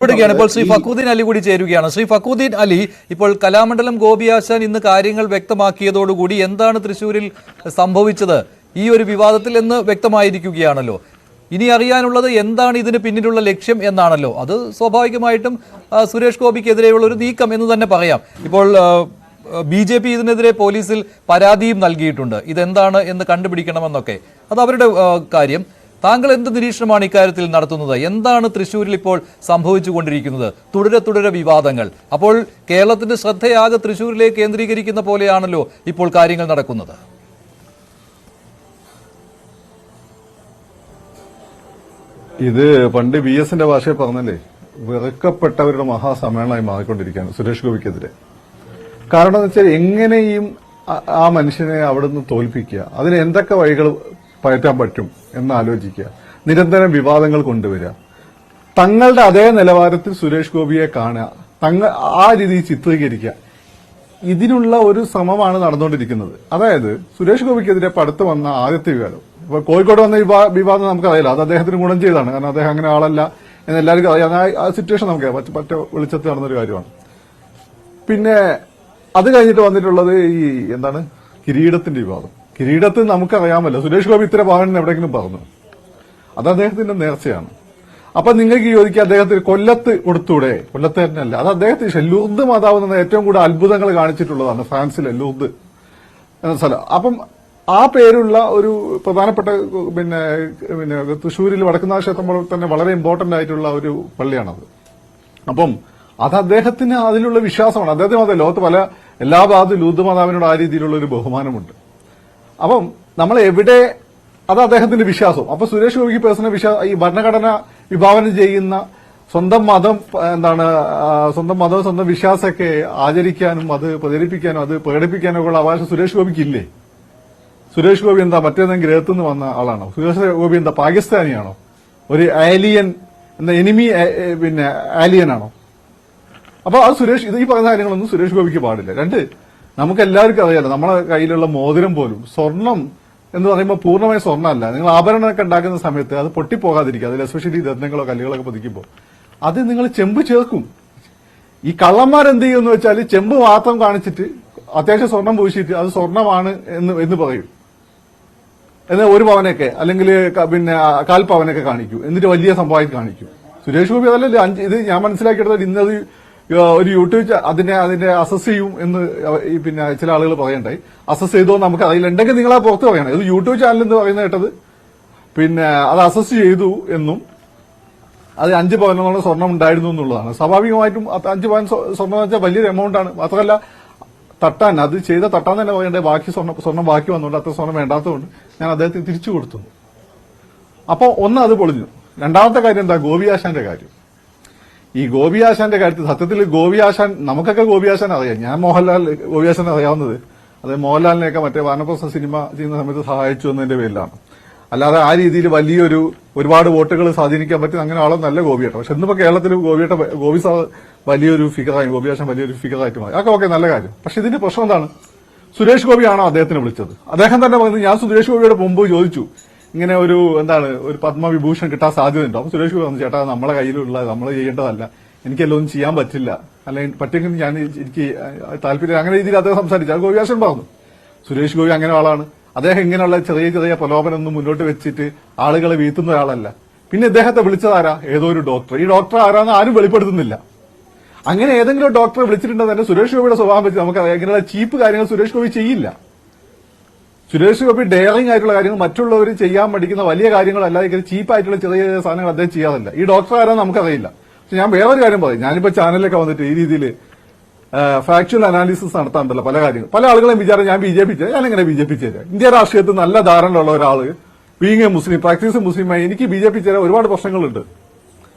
ഇപ്പോൾ ശ്രീ ഫക്രുദ്ദീൻ അലി കൂടി ചേരുകയാണ്. ശ്രീ ഫക്രുദ്ദീൻ അലി, ഇപ്പോൾ കലാമണ്ഡലം ഗോപി ആശാൻ ഇന്ന് കാര്യങ്ങൾ വ്യക്തമാക്കിയതോടുകൂടി എന്താണ് തൃശ്ശൂരിൽ സംഭവിച്ചത് ഈ ഒരു വിവാദത്തിൽ എന്ന് വ്യക്തമായിരിക്കുകയാണല്ലോ. ഇനി അറിയാനുള്ളത് എന്താണ് ഇതിന് പിന്നിലുള്ള ലക്ഷ്യം എന്നാണല്ലോ. അത് സ്വാഭാവികമായിട്ടും സുരേഷ് ഗോപിക്കെതിരെയുള്ള ഒരു നീക്കം എന്ന് തന്നെ പറയാം. ഇപ്പോൾ BJP ഇതിനെതിരെ പോലീസിൽ പരാതിയും നൽകിയിട്ടുണ്ട്. ഇതെന്താണ് എന്ന് കണ്ടുപിടിക്കണമെന്നൊക്കെ. അത് അവരുടെ കാര്യം. താങ്കൾ എന്ത് നിരീക്ഷണമാണ് ഇക്കാര്യത്തിൽ നടത്തുന്നത്? എന്താണ് തൃശ്ശൂരിൽ ഇപ്പോൾ സംഭവിച്ചുകൊണ്ടിരിക്കുന്നത്? തുടരെ വിവാദങ്ങൾ. അപ്പോൾ കേരളത്തിന്റെ ശ്രദ്ധയാകെ തൃശ്ശൂരിലേക്ക് കേന്ദ്രീകരിക്കുന്ന പോലെയാണല്ലോ ഇപ്പോൾ കാര്യങ്ങൾ നടക്കുന്നത്. ഇത് പണ്ട് VSന്റെ ഭാഷയെ പറഞ്ഞല്ലേ, വെറുക്കപ്പെട്ടവരുടെ മഹാസമ്മേളനമായി മാറിക്കൊണ്ടിരിക്കുകയാണ് സുരേഷ് ഗോപിക്കെതിരെ. കാരണം എന്ന് വെച്ചാൽ എങ്ങനെയും ആ മനുഷ്യനെ അവിടുന്ന് തോൽപ്പിക്കുക, അതിന് എന്തൊക്കെ വഴികൾ പയറ്റാൻ പറ്റും എന്ന് ആലോചിക്കുക, നിരന്തരം വിവാദങ്ങൾ കൊണ്ടുവരിക, തങ്ങളുടെ അതേ നിലവാരത്തിൽ സുരേഷ് ഗോപിയെ കാണുക, ആ രീതിയിൽ ചിത്രീകരിക്കുക. ഇതിനുള്ള ഒരു ശ്രമമാണ് നടന്നുകൊണ്ടിരിക്കുന്നത്. അതായത് സുരേഷ് ഗോപിക്കെതിരെ അടുത്ത് വന്ന ആദ്യത്തെ വിവാദം, ഇപ്പൊ കോഴിക്കോട് വന്ന വിവാദം നമുക്കറിയില്ല, അത് അദ്ദേഹത്തിന് ഗുണം ചെയ്താണ്. കാരണം അദ്ദേഹം അങ്ങനെ ആളല്ല എന്ന് എല്ലാവർക്കും അറിയാം. ആ സിറ്റുവേഷൻ നമുക്ക് മറ്റേ വെളിച്ചത്ത് നടന്നൊരു കാര്യമാണ്. പിന്നെ അത് കഴിഞ്ഞിട്ട് വന്നിട്ടുള്ളത് ഈ എന്താണ് കിരീടത്തിന്റെ വിവാദം. കിരീടത്തിൽ നമുക്കറിയാമല്ലോ, സുരേഷ് ഗോപി ഇത്ര പവൻ എവിടെയെങ്കിലും പറഞ്ഞു, അത് അദ്ദേഹത്തിന്റെ നേർച്ചയാണ്. അപ്പൊ നിങ്ങൾക്ക് ചോദിക്കുക, അദ്ദേഹത്തിന് കൊല്ലത്ത് കൊടുത്തൂടെ? കൊല്ലത്ത് തന്നെയല്ല, അത് അദ്ദേഹത്തിന് ലൂർദ് മാതാവ് എന്ന ഏറ്റവും കൂടുതൽ അത്ഭുതങ്ങൾ കാണിച്ചിട്ടുള്ളതാണ് ഫ്രാൻസിലെ ലൂർദ് എന്ന സ്ഥലം. അപ്പം ആ പേരുള്ള ഒരു പ്രധാനപ്പെട്ട പിന്നെ തൃശ്ശൂരിൽ വടക്കുന്നാഥ ക്ഷേത്രം പോലെ തന്നെ വളരെ ഇമ്പോർട്ടന്റ് ആയിട്ടുള്ള ഒരു പള്ളിയാണത്. അപ്പം അത് അദ്ദേഹത്തിന് അതിലുള്ള വിശ്വാസമാണ്. അദ്ദേഹത്തിന് മാത്രമല്ല, ലോകത്ത് എല്ലാ ഭാഗത്തും ലൂർദ് മാതാവിനോട് ആ രീതിയിലുള്ള ഒരു ബഹുമാനമുണ്ട്. അപ്പം നമ്മൾ എവിടെ, അത് അദ്ദേഹത്തിന്റെ വിശ്വാസം. അപ്പൊ സുരേഷ് ഗോപിക്ക് പേഴ്സണൽ വിശ്വാസം, ഈ ഭരണഘടന വിഭാവനം ചെയ്യുന്ന സ്വന്തം മതം സ്വന്തം വിശ്വാസമൊക്കെ ആചരിക്കാനും അത് പ്രചരിപ്പിക്കാനും അത് പ്രകടിപ്പിക്കാനും ഉള്ള അവകാശം സുരേഷ് ഗോപിക്ക് ഇല്ലേ? സുരേഷ് ഗോപി എന്താ മറ്റേതെങ്കിലും ഗ്രഹത്തിൽ നിന്ന് വന്ന ആളാണോ? സുരേഷ് ഗോപി എന്താ പാകിസ്ഥാനിയാണോ? ഒരു ആലിയൻ എനിമി ആലിയനാണോ? അപ്പൊ അത് ഈ പറയുന്ന കാര്യങ്ങളൊന്നും സുരേഷ് ഗോപിക്ക് പാടില്ല. രണ്ട്, നമുക്ക് എല്ലാവർക്കും അറിയാലോ, നമ്മളെ കയ്യിലുള്ള മോതിരം പോലും സ്വർണം എന്ന് പറയുമ്പോൾ പൂർണ്ണമായി സ്വർണ്ണമല്ല. നിങ്ങൾ ആഭരണമൊക്കെ ഉണ്ടാക്കുന്ന സമയത്ത് അത് പൊട്ടിപ്പോകാതിരിക്കുക, അതിൽ എസ്പെഷ്യലി രത്നങ്ങളോ കല്ലുകളൊക്കെ പതിക്കുമ്പോൾ അത് നിങ്ങൾ ചെമ്പ് ചേർക്കും. ഈ കള്ളന്മാരെന്ത് ചെയ്യുമെന്ന് വെച്ചാൽ ചെമ്പ് മാത്രം കാണിച്ചിട്ട് അത്യാവശ്യം സ്വർണം പൂശിയിട്ട് അത് സ്വർണ്ണമാണ് എന്ന് പറയും. എന്നാൽ ഒരു പവനൊക്കെ അല്ലെങ്കിൽ കാൽ പവനൊക്കെ കാണിക്കൂ, എന്നിട്ട് വലിയ സംഭവമായി കാണിക്കും. സുരേഷ് ഗോപി അതല്ലേ ഇത് ഞാൻ മനസ്സിലാക്കിയെടുത്തത്. ഇന്നത് ഒരു യൂട്യൂബ് അതിന്റെ അസസ് ചെയ്യും എന്ന് ചില ആളുകൾ പറയണ്ടായി. അസസ് ചെയ്തോ നമുക്ക് അറിയില്ല, ഉണ്ടെങ്കിൽ നിങ്ങളാ പുറത്ത് പറയണം. ഇത് യൂട്യൂബ് ചാനൽ എന്ന് പറയുന്നത് കേട്ടത് അത് അസസ് ചെയ്തു എന്നും അത് 5 പവനോളം സ്വർണം ഉണ്ടായിരുന്നു എന്നുള്ളതാണ്. സ്വാഭാവികമായിട്ടും 5 പവൻ സ്വർണം എന്ന് വെച്ചാൽ വലിയൊരു എമൗണ്ട് ആണ്. മാത്രമല്ല അത് ചെയ്ത തട്ടാൻ തന്നെ പറയണ്ടേ, ബാക്കി സ്വർണം ബാക്കി വന്നുകൊണ്ട് അത്ര സ്വർണം വേണ്ടാത്തതുകൊണ്ട് ഞാൻ അദ്ദേഹത്തിന് തിരിച്ചു കൊടുത്തു. അപ്പൊ അത് പൊളിഞ്ഞു. രണ്ടാമത്തെ കാര്യം എന്താ, ഗോപി ആശാന്റെ കാര്യം. ഈ ഗോപി ആശാന്റെ കാര്യത്തിൽ സത്യത്തിൽ ഗോപി ആശാൻ, നമുക്കൊക്കെ ഗോപി ആശാൻ അറിയാം. ഞാൻ മോഹൻലാൽ ഗോപി ആശാൻ അറിയാവുന്നത് അത് മോഹൻലാലിനെയൊക്കെ മറ്റേ വാനപ്രസ്ഥ സിനിമ ചെയ്യുന്ന സമയത്ത് സഹായിച്ചു എന്നതിന്റെ പേരിലാണ്. അല്ലാതെ ആ രീതിയിൽ ഒരുപാട് വോട്ടുകൾ സ്വാധീനിക്കാൻ പറ്റുന്ന അങ്ങനെ ആളോ നല്ല ഗോപിയേട്ട. പക്ഷെ ഇന്നിപ്പോ കേരളത്തിൽ ഗോപി സാർ വലിയൊരു ഫിഗറായി, ഗോപി ആശാൻ വലിയൊരു ഫിഗറായിട്ട് മാറി. അതൊക്കെ ഓക്കെ, നല്ല കാര്യം. പക്ഷെ ഇതിന്റെ പ്രശ്നം എന്താണ്? സുരേഷ് ഗോപിയാണോ അദ്ദേഹത്തിന് വിളിച്ചത്? അദ്ദേഹം തന്നെ പറഞ്ഞത്, ഞാൻ സുരേഷ് ഗോപിയുടെ മുമ്പ് ചോദിച്ചു ഇങ്ങനെ ഒരു പത്മവിഭൂഷൺ കിട്ടാൻ സാധ്യതയുണ്ടോ? അപ്പൊ സുരേഷ് ഗോപി പറഞ്ഞു, ചേട്ടാ നമ്മളെ കയ്യിലുള്ള നമ്മൾ ചെയ്യേണ്ടതല്ല, എനിക്കെല്ലാം ഒന്നും ചെയ്യാൻ പറ്റില്ല, അല്ലെങ്കിൽ പറ്റെങ്കിൽ എനിക്ക് താല്പര്യം, അങ്ങനെ രീതിയിൽ അദ്ദേഹം സംസാരിച്ചു. അത് ഗോപി ആശാൻ പറഞ്ഞു. സുരേഷ് ഗോപി അങ്ങനെ ആളാണ്. അദ്ദേഹം ഇങ്ങനെയുള്ള ചെറിയ പ്രലോഭനമൊന്നും മുന്നോട്ട് വെച്ചിട്ട് ആളുകളെ വീഴ്ത്തുന്ന ഒരാളല്ല. പിന്നെ ഇദ്ദേഹത്തെ വിളിച്ചതാരാ? ഏതോ ഒരു ഡോക്ടർ. ഈ ഡോക്ടർ ആരാന്ന് ആരും വെളിപ്പെടുത്തുന്നില്ല. അങ്ങനെ ഏതെങ്കിലും ഡോക്ടറെ വിളിച്ചിട്ടുണ്ടെന്ന് തന്നെ സുരേഷ് ഗോപിയുടെ സ്വഭാവം വെച്ച് നമുക്കറിയാം, ഇങ്ങനെയുള്ള ചീപ്പ് കാര്യങ്ങൾ സുരേഷ് ഗോപി ചെയ്യില്ല. സുരേഷ് ഗോപി ഡെയറിംഗ് ആയിട്ടുള്ള കാര്യങ്ങൾ, മറ്റുള്ളവർ ചെയ്യാൻ പഠിക്കുന്ന വലിയ കാര്യങ്ങളല്ലാതെ ഇങ്ങനെ ചീപ്പായിട്ടുള്ള ചെറിയ സാധനങ്ങൾ അദ്ദേഹം ചെയ്യാറില്ല. ഈ ഡോക്ടർ ആരാന്ന് നമുക്കറിയില്ല. പക്ഷെ ഞാൻ വേറൊരു കാര്യം പറയും, ഞാനിപ്പോ ചാനലിലൊക്കെ വന്നിട്ട് ഈ രീതിയിൽ ഫാക്ച്വൽ അനാലിസിസ് നടത്താറുണ്ടല്ലോ പല കാര്യങ്ങൾ. പല ആളുകളെയും വിചാരം ഞാൻ BJP ചേരാം, ഞാനെങ്ങനെ BJP ചേരാം? ഇന്ത്യ രാഷ്ട്രീയത്തിൽ നല്ല ധാരണയുള്ള ഒരാള്, ബീങ് എ മുസ്ലിം, പ്രാക്ടീസ് മുസ്ലിമായി എനിക്ക് BJP ചേരാൻ ഒരുപാട് പ്രശ്നങ്ങളുണ്ട്.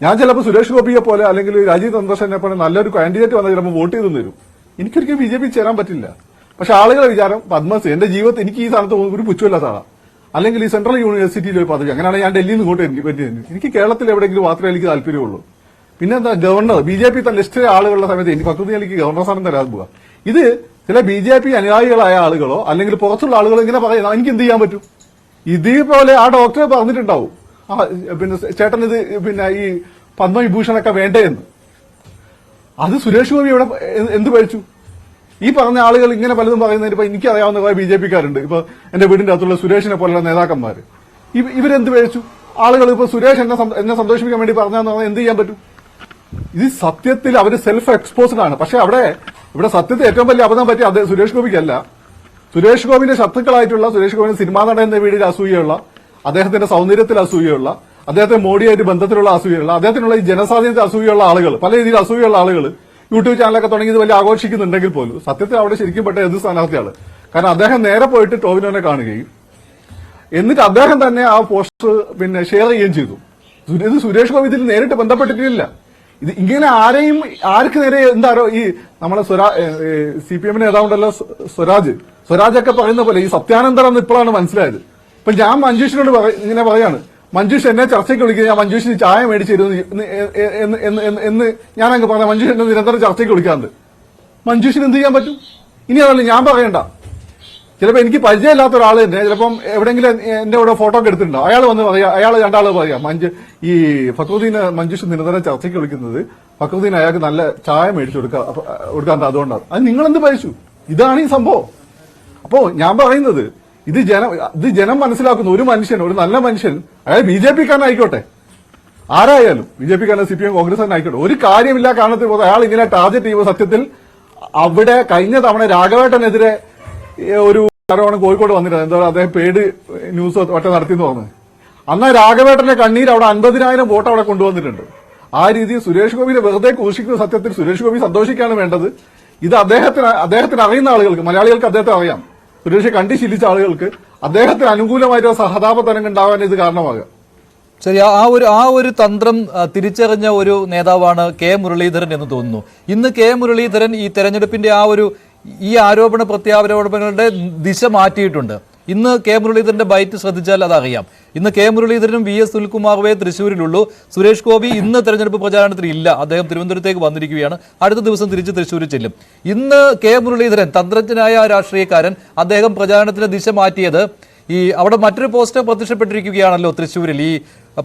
ഞാൻ ചിലപ്പോൾ സുരേഷ് ഗോപിയെ പോലെ അല്ലെങ്കിൽ രാജീവ് ചന്ദ്രശേഖരനെ പോലെ നല്ലൊരു കാൻഡിഡേറ്റ് വന്നാൽ ചിലപ്പോൾ വോട്ട് ചെയ്തു തരും. എനിക്കൊരിക്കലും BJP ചേരാൻ പറ്റില്ല. പക്ഷെ ആളുകളെ വിചാരം പത്മശ്രീ എന്റെ ജീവിതത്തിൽ എനിക്ക് ഈ സ്ഥാനത്ത് ഒരു പുച്ഛമില്ലാത്ത ആളാണ്, അല്ലെങ്കിൽ ഈ സെൻട്രൽ യൂണിവേഴ്സിറ്റിയിൽ ഒരു പദവി, അങ്ങനെയാണ് ഞാൻ ഡൽഹിയിൽ നിന്ന് ഇങ്ങോട്ട് പറ്റിയത്. എനിക്ക് കേരളത്തിൽ എവിടെയെങ്കിലും മാത്രമേ എനിക്ക് താല്പര്യമുള്ളൂ. പിന്നെ എന്താ, ഗവർണർ BJP ലിസ്റ്റിലെ ആളുകളുടെ സമയത്ത് എനിക്ക് എനിക്ക് ഗവർണർ സ്ഥാനം തരാൻ പോവുക. ഇത് ചില BJP അനുയായികളായ ആളുകളോ അല്ലെങ്കിൽ പുറത്തുള്ള ആളുകളോ ഇങ്ങനെ പറയുന്നത് എനിക്ക് എന്ത് ചെയ്യാൻ പറ്റും? ഇതേപോലെ ആ ഡോക്ടറെ പറഞ്ഞിട്ടുണ്ടാവും, ചേട്ടൻ ഇത് ഈ പത്മവിഭൂഷണൊക്കെ വേണ്ടേ എന്ന്. അത് സുരേഷ് ഗോപി ഇവിടെ എന്ത് പഴിച്ചു? ഈ പറഞ്ഞ ആളുകൾ ഇങ്ങനെ പലതും പറയുന്നതിന് ഇപ്പൊ എനിക്കറിയാവുന്ന കുറെ BJP-ക്കാരുണ്ട്. ഇപ്പൊ എന്റെ വീടിന്റെ അകത്തുള്ള സുരേഷിനെ പോലുള്ള നേതാക്കന്മാര് ഇവരെന്ത് പഴിച്ചു? ആളുകൾ ഇപ്പൊ സുരേഷ് എന്നെ സന്തോഷിപ്പിക്കാൻ വേണ്ടി പറഞ്ഞാന്ന് പറഞ്ഞാൽ എന്ത് ചെയ്യാൻ പറ്റും? ഇത് സത്യത്തിൽ അവര് സെൽഫ് എക്സ്പോസ്ഡ് ആണ്. പക്ഷെ ഇവിടെ സത്യത്തിൽ ഏറ്റവും വലിയ അബദ്ധം പറ്റിയ സുരേഷ് ഗോപിക്കല്ല. സുരേഷ് ഗോപിന്റെ ശത്രുക്കളായിട്ടുള്ള സുരേഷ് ഗോപിന്റെ സിനിമാ നടൻ എന്ന വീടിൽ അസൂയുള്ള, അദ്ദേഹത്തിന്റെ സൗന്ദര്യത്തിൽ അസൂയുള്ള, അദ്ദേഹത്തെ മോഡിയായിട്ട് ബന്ധത്തിലുള്ള അസൂയുള്ള, അദ്ദേഹത്തിനുള്ള ഈ ജനസാധ്യത അസൂയുള്ള ആളുകൾ, പല രീതിയിൽ അസൂയുള്ള ആളുകൾ യൂട്യൂബ് ചാനലൊക്കെ തുടങ്ങിയത് വലിയ ആഘോഷിക്കുന്നുണ്ടെങ്കിൽ പോലും സത്യത്തിൽ അവിടെ ശരിക്കും പെട്ട എതിർ സ്ഥാനാർത്ഥിയാണ്. കാരണം അദ്ദേഹം നേരെ പോയിട്ട് ടോവിനോനെ കാണുകയും എന്നിട്ട് അദ്ദേഹം തന്നെ ആ പോസ്റ്റർ ഷെയർ ചെയ്യുകയും ചെയ്തു. ഇത് സുരേഷ് ഗോപി ഇതിൽ നേരിട്ട് ബന്ധപ്പെട്ടിട്ടില്ല. ഇത് ഇങ്ങനെ ആർക്ക് നേരെ എന്താരോ ഈ നമ്മളെ CPM നേതാവുണ്ടല്ലോ സ്വരാജൊക്കെ പറയുന്ന പോലെ ഈ സത്യാനന്തരം ഇപ്പോഴാണ് മനസ്സിലായത്. ഇപ്പൊ ഞാൻ മഞ്ജുഷിനോട് ഇങ്ങനെ പറയാണ്, മഞ്ജുഷ് എന്നെ ചർച്ചയ്ക്ക് വിളിക്കുക, ഞാൻ മഞ്ജുഷിന് ചായ മേടിച്ചിരുന്നു എന്ന് ഞാൻ അങ്ങ് പറഞ്ഞ മഞ്ജുഷ് എന്നെ നിരന്തരം ചർച്ചയ്ക്ക് വിളിക്കാറുണ്ട്. മഞ്ജുഷിന് എന്ത് ചെയ്യാൻ പറ്റും? ഇനി അതല്ല ഞാൻ പറയണ്ട. ചിലപ്പോൾ എനിക്ക് പരിചയമില്ലാത്ത ഒരാൾ തന്നെ ചിലപ്പം എവിടെയെങ്കിലും എന്റെ കൂടെ ഫോട്ടോ ഒക്കെ എടുത്തിട്ടുണ്ടോ, അയാൾ വന്ന് പറയാം, അയാൾ രണ്ടാള് പറയാം ഈ ഫക്രുദ്ദീന് മഞ്ജുഷ് നിരന്തരം ചർച്ചയ്ക്ക് വിളിക്കുന്നത് ഫക്രുദ്ദീൻ അയാൾക്ക് നല്ല ചായ മേടിച്ചു കൊടുക്കാൻ അതുകൊണ്ടാണ്. അത് നിങ്ങളെന്ത് പഴിച്ചു? ഇതാണ് ഈ സംഭവം. അപ്പോ ഞാൻ പറയുന്നത് ഇത് ജനം മനസ്സിലാക്കുന്നു. ഒരു മനുഷ്യൻ, ഒരു നല്ല മനുഷ്യൻ, അയാൾ BJP-ക്കാരനായിക്കോട്ടെ, ആരായാലും BJP-ക്കാരൻ CPM കോൺഗ്രസ്സുകാരനായിക്കോട്ടെ, ഒരു കാര്യമില്ല കാരണത്തിൽ പോകുന്നത് അയാൾ ഇങ്ങനെ ടാർഗറ്റ് ചെയ്യുമ്പോൾ സത്യത്തിൽ അവിടെ കഴിഞ്ഞ തവണ രാഘവേട്ടനെതിരെ ഒരു ആരോപണം കോഴിക്കോട് വന്നിട്ടുണ്ട്. എന്താ പറയുക, അദ്ദേഹം പെയ്ഡ് ന്യൂസ് ഒറ്റ നടത്തിയെന്ന് പറഞ്ഞത്. അന്ന് രാഘവേട്ടന്റെ കണ്ണീർ അവിടെ 50,000 വോട്ട് അവിടെ കൊണ്ടുവന്നിട്ടുണ്ട്. ആ രീതിയിൽ സുരേഷ് ഗോപിയെ വെറുതെ ക്രൂശിക്കുന്ന സത്യത്തിൽ സുരേഷ് ഗോപി സന്തോഷിക്കാണ് വേണ്ടത്. ഇത് അദ്ദേഹത്തിന് അറിയുന്ന ആളുകൾക്ക്, മലയാളികൾക്ക് അദ്ദേഹത്തെ അറിയാം. സുരേഷ് കണ്ടി ശീലിച്ച ആളുകൾക്ക് അദ്ദേഹത്തിന് അനുകൂലമായിട്ട് സഹതാപതരംഗം ഉണ്ടാവാൻ ഇത് കാരണമാകുക. ശരി, ആ ഒരു തന്ത്രം തിരിച്ചറിഞ്ഞ ഒരു നേതാവാണ് കെ മുരളീധരൻ എന്ന് തോന്നുന്നു. ഇന്ന് കെ മുരളീധരൻ ഈ തെരഞ്ഞെടുപ്പിന്റെ ഈ ആരോപണ പ്രത്യാരോപണങ്ങളുടെ ദിശ മാറ്റിയിട്ടുണ്ട്. ഇന്ന് കെ മുരളീധരന്റെ ബൈറ്റ് ശ്രദ്ധിച്ചാൽ അതറിയാം. ഇന്ന് കെ മുരളീധരനും VS സുനിൽകുമാറുവേ തൃശ്ശൂരിലുള്ളൂ. സുരേഷ് ഗോപി ഇന്ന് തെരഞ്ഞെടുപ്പ് പ്രചാരണത്തിൽ ഇല്ല. അദ്ദേഹം തിരുവനന്തപുരത്തേക്ക് വന്നിരിക്കുകയാണ്. അടുത്ത ദിവസം തിരിച്ച് തൃശ്ശൂരിൽ ചെല്ലും. ഇന്ന് കെ മുരളീധരൻ, തന്ത്രജ്ഞനായ രാഷ്ട്രീയക്കാരൻ, അദ്ദേഹം പ്രചാരണത്തിന്റെ ദിശ മാറ്റിയത് അവിടെ മറ്റൊരു പോസ്റ്റർ പ്രത്യക്ഷപ്പെട്ടിരിക്കുകയാണല്ലോ തൃശ്ശൂരിൽ ഈ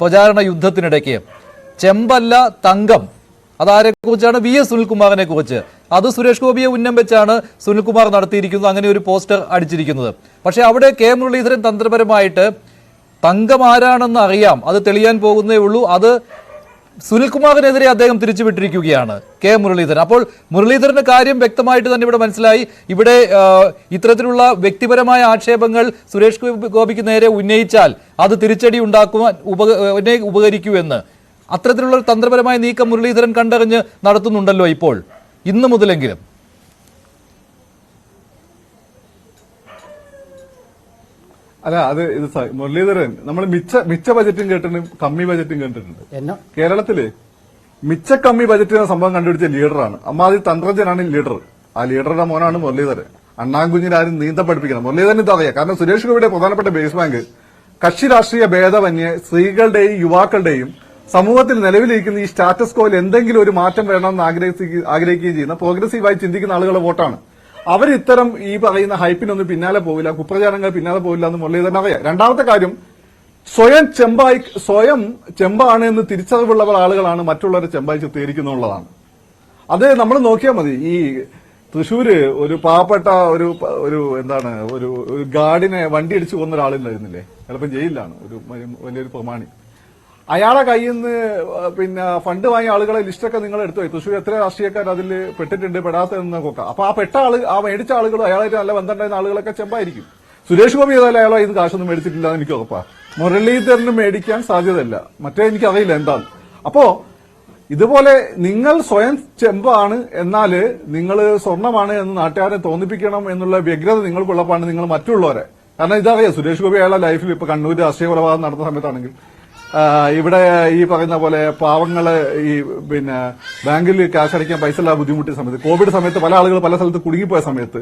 പ്രചാരണ യുദ്ധത്തിനിടയ്ക്ക്. ചെമ്പല്ല തങ്കം, അതാരെക്കുറിച്ചാണ്? VS സുനിൽകുമാറിനെ കുറിച്ച്. അത് സുരേഷ് ഗോപിയെ ഉന്നം വെച്ചാണ് സുനിൽകുമാർ നടത്തിയിരിക്കുന്നത്, അങ്ങനെ ഒരു പോസ്റ്റർ അടിച്ചിരിക്കുന്നത്. പക്ഷെ അവിടെ കെ മുരളീധരൻ തന്ത്രപരമായിട്ട് തങ്കം ആരാണെന്ന് അറിയാം, അത് തെളിയാൻ പോകുന്നേ ഉള്ളൂ, അത് സുനിൽകുമാറിനെതിരെ അദ്ദേഹം തിരിച്ചുവിട്ടിരിക്കുകയാണ് കെ മുരളീധരൻ. അപ്പോൾ മുരളീധരന്റെ കാര്യം വ്യക്തമായിട്ട് തന്നെ ഇവിടെ മനസ്സിലായി. ഇവിടെ ഇത്തരത്തിലുള്ള വ്യക്തിപരമായ ആക്ഷേപങ്ങൾ സുരേഷ് ഗോപിക്ക് നേരെ ഉന്നയിച്ചാൽ അത് തിരിച്ചടി ഉണ്ടാക്കുവാൻ ഉപകരിക്കൂ എന്ന്. അത്തരത്തിലുള്ള തന്ത്രപരമായ നീക്കം മുരളീധരൻ കണ്ടറിഞ്ഞ് നടത്തുന്നുണ്ടല്ലോ ഇപ്പോൾ, ഇന്ന് മുതലെങ്കിലും. അല്ല, ഇത് മുരളീധരൻ നമ്മൾ മിച്ച ബജറ്റും കേട്ടിട്ടുണ്ട്, കമ്മി ബജറ്റും കേട്ടിട്ടുണ്ട്. കേരളത്തില് മിച്ച കമ്മി ബജറ്റ് സംഭവം കണ്ടുപിടിച്ച ലീഡറാണ്. അമ്മാതി തന്ത്രജ്ഞനാണ് ലീഡർ. ആ ലീഡറുടെ മോനാണ് മുരളീധരൻ. അണ്ണാൻകുഞ്ഞിനെ ആരും നീന്തം പഠിപ്പിക്കണം. മുരളീധരൻ ഇതറിയാം. കാരണം സുരേഷ് ഗോപിയുടെ പ്രധാനപ്പെട്ട ബേസ് ബാങ്ക് കക്ഷി രാഷ്ട്രീയ ഭേദമന്യേ സ്ത്രീകളുടെയും യുവാക്കളുടെയും സമൂഹത്തിൽ നിലവിലിരിക്കുന്ന ഈ സ്റ്റാറ്റസ് കോയിൽ എന്തെങ്കിലും ഒരു മാറ്റം വേണമെന്ന് ആഗ്രഹിക്കുകയും ചെയ്യുന്ന പ്രോഗ്രസീവായി ചിന്തിക്കുന്ന ആളുകളുടെ വോട്ടാണ്. അവർ ഇത്തരം ഈ പറയുന്ന ഹൈപ്പിനൊന്നും പിന്നാലെ പോവില്ല, കുപ്രചാരങ്ങൾ പിന്നാലെ പോവില്ല എന്ന് മുരളീധരൻ അറിയാം. രണ്ടാമത്തെ കാര്യം, സ്വയം ചെമ്പാണ് എന്ന് തിരിച്ചറിവുള്ള ആളുകളാണ് മറ്റുള്ളവരെ ചെമ്പായി ചിത്രീകരിക്കുന്നുള്ളതാണ്. അത് നമ്മൾ നോക്കിയാൽ മതി. ഈ തൃശ്ശൂര് ഒരു പാവപ്പെട്ട ഒരു ഗാർഡിനെ വണ്ടി അടിച്ചു കൊന്ന ഒരാളുണ്ടായിരുന്നില്ലേ, ചിലപ്പോൾ ജയിലിലാണ്, വലിയൊരു പ്രമാണി. അയാളെ കയ്യിൽ നിന്ന് ഫണ്ട് വാങ്ങിയ ആളുകളെ ലിസ്റ്റൊക്കെ നിങ്ങൾ എടുത്തു. തൃശ്ശൂർ എത്ര രാഷ്ട്രീയക്കാർ അതിൽ പെട്ടിട്ടുണ്ട്, പെടാത്തതെന്ന് നോക്കാം. അപ്പൊ ആ മേടിച്ച ആളുകളും അയാളായിട്ട് നല്ല ബന്ധമുണ്ടായിരുന്ന ആളുകളൊക്കെ ചെമ്പായിരിക്കും. സുരേഷ് ഗോപി ഏതായാലും അയാളോ ഇത് കാശൊന്നും മേടിച്ചിട്ടില്ല എന്ന് എനിക്ക് ഉറപ്പാ. മുരളീധരന് മേടിക്കാൻ സാധ്യതയില്ല. മറ്റേ എനിക്കറിയില്ല എന്താണ്. അപ്പോ ഇതുപോലെ നിങ്ങൾ സ്വയം ചെമ്പാണ്, എന്നാല് നിങ്ങൾ സ്വർണ്ണമാണ് എന്ന് നാട്ടുകാരെ തോന്നിപ്പിക്കണം എന്നുള്ള വ്യഗ്രത നിങ്ങൾക്കുള്ളപ്പാണ് നിങ്ങൾ മറ്റുള്ളവരെ. കാരണം ഇതറിയാം, സുരേഷ് ഗോപി അയാളുടെ ലൈഫിൽ ഇപ്പൊ കണ്ണൂർ രാഷ്ട്രീയ കൊലപാതകം നടന്ന സമയത്താണെങ്കിൽ ഇവിടെ ഈ പറയുന്ന പോലെ പാവങ്ങള് ബാങ്കിൽ ക്യാഷ് അടയ്ക്കാൻ പൈസ ഇല്ലാതെ ബുദ്ധിമുട്ടിയ സമയത്ത്, കോവിഡ് സമയത്ത് പല ആളുകൾ പല സ്ഥലത്ത് കുടുങ്ങിപ്പോയ സമയത്ത്,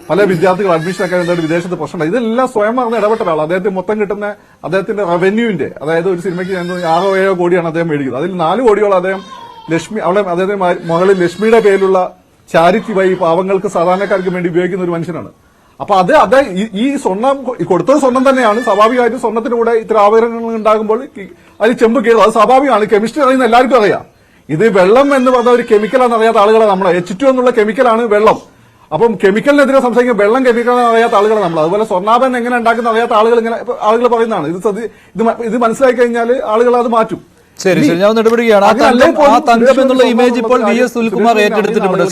പല വിദ്യാർത്ഥികൾ അഡ്മിഷൻ ഒക്കെ വേണ്ടി വിദേശത്ത് പ്രശ്നമുണ്ട്. ഇതെല്ലാം സ്വയം മറന്ന് ഇടപെട്ട ഒരാൾ. അദ്ദേഹത്തിന് മൊത്തം കിട്ടുന്ന അദ്ദേഹത്തിന്റെ റവന്യൂവിന്റെ, അതായത് ഒരു സിനിമയ്ക്ക് 6-7 കോടിയാണ് അദ്ദേഹം മേടിക്കുന്നത്. അതിൽ 4 കോടിയോളം അദ്ദേഹം അദ്ദേഹത്തിന്റെ മകളിൽ ലക്ഷ്മിയുടെ പേരിലുള്ള ചാരിറ്റി വഴി പാവങ്ങൾക്ക് സാധാരണക്കാർക്ക് വേണ്ടി ഉപയോഗിക്കുന്ന ഒരു മനുഷ്യനാണ്. അപ്പൊ അത് ഈ സ്വർണം കൊടുത്തത് സ്വർണം തന്നെയാണ്. സ്വാഭാവികമായിട്ടും സ്വർണത്തിന് കൂടെ ഇത്ര ആഭരണങ്ങൾ ഉണ്ടാകുമ്പോൾ അതിൽ ചെമ്പ് കീറും. അത് സ്വാഭാവികമാണ്. കെമിസ്ട്രി അറിയുന്ന എല്ലാവർക്കും അറിയാം. ഇത് വെള്ളം എന്ന് പറഞ്ഞ ഒരു കെമിക്കലാണെന്ന് അറിയാത്ത ആളുകളെ നമ്മളെ H2 എന്നുള്ള കെമിക്കലാണ് വെള്ളം. അപ്പം കെമിക്കലിനെതിരെ സംസാരിക്കും. വെള്ളം കെമിക്കലാണെന്ന് അറിയാത്ത ആളുകളെ നമ്മൾ. അതുപോലെ സ്വർണ്ണാഭരണം എങ്ങനെ ഉണ്ടാക്കുന്ന അറിയാത്ത ആളുകൾ പറയുന്നതാണ്. ഇത് മനസ്സിലാക്കി കഴിഞ്ഞാൽ ആളുകൾ അത് മാറ്റും. ശരി, ഞാൻ ഒന്ന് ഇടപെടുകയാണ്. ആ തങ്കം എന്നുള്ള ഇമേജ് ഇപ്പോൾ VS സുനിൽകുമാർ ഏറ്റെടുത്തിട്ടുണ്ട്.